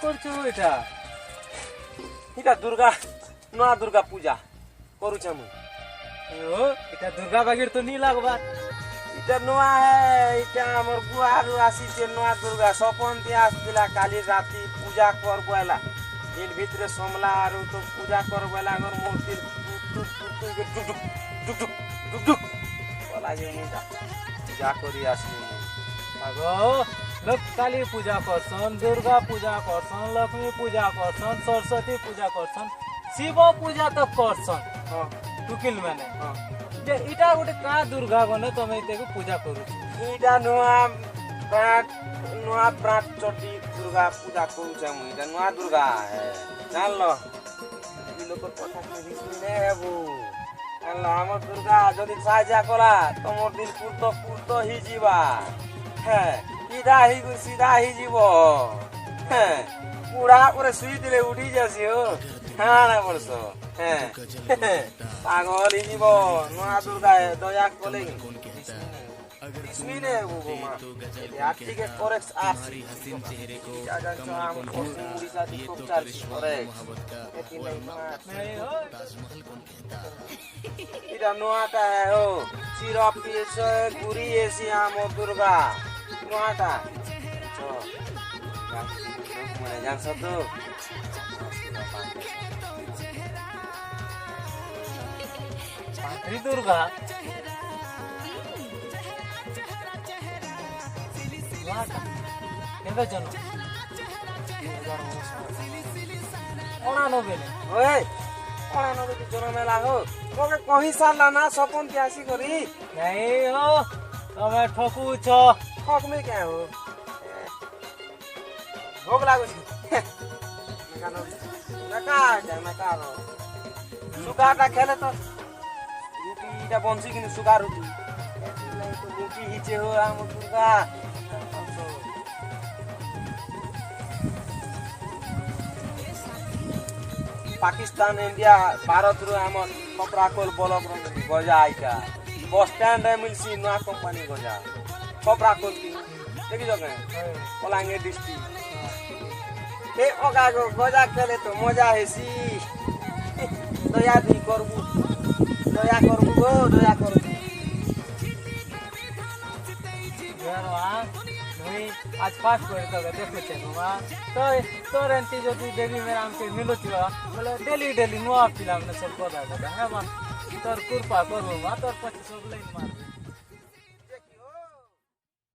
করছো এটা? এটা দুর্গা নয়া দুর্গা পূজা করুছে মুই। ও এটা দুর্গা বাগের তো নি লাগবা। এটা নয়া হে, এটা আমার গুয়ারু আসিছে নয়া দুর্গা স্বপন দিয়ে আসছিলা কালি রাতি পূজা করবো এলা এর ভিতরে সমলা আর তো পূজা করবো এলা আমার মূর্তি ডুক বলা যে মুইটা পূজা করি আসলি আগো লোক কালী পূজা করছন, দুর্গা পূজা করছন, লক্ষ্মী পূজা করছন, সরস্বতী পূজা করছন, শিব পূজা তো করছন হ্যাঁ টুকিল মানে। হ্যাঁ যে এটা গোটে কা দুর্গা গনে তুমি এটাকে পূজা করুছ? এটা নয়া প্রাট চটি দুর্গা পূজা করুছে মুই। এটা নয়া দুর্গা হে জানল এই লোকের কথা শুনিস নে বাবু জানল আমার দুর্গা যদি সাহায্য করা তোমার দিল পুরত হি ଯିବା হ্যাঁ সিধা হি ଯିବ হ্যাঁ পুরা করে শুই দিলে উঠি যাসি ও হ্যাঁ না বলছ হ্যাঁ পাগল হি ଯିବ নয়া দুর্গা দয়া কলে Ismine Buguma, Atike Corex Asi, Ida Noata, oh, Sirop is Guri Esiamo Durga, Noata. So, yang satu. Pantri Durga. কেবে জন্ম? 89 ওই 89 জন্ম মেলা হো তোকে কহি সারলা না স্বপন কে আসি করি নাই হো তুমি ঠকুছ। ঠক মে কে হো ভোগ লাগুছি সুগারটা খেলে তো রুটিটা বনছি কিন্তু সুগার রুটি রুটি হিচে হো আমার দুর্গা पाकिस्तान इंडिया भारत रो हमर कपराकोल ब्लॉक रो गजा आइका बस स्टैंड रे मिलसी नया कंपनी गजा कपराकोल की देखि जके पलांगे डिस्ट्रिक्ट ए ओगा गो गजा खेले तो मजा हेसी दया दी करबू गो दया करबू आज फास्ट করে তো দেখতে মা তো তোর এন্টি যদি দেবী মেরা আমকে মিলুছিলা বলে ডেলি ডেলি নোয়া ফিলাম না সব কথা কথা হ্যাঁ মা তোর কৃপা করবো মা তোর পছন্দ সব লাইন মার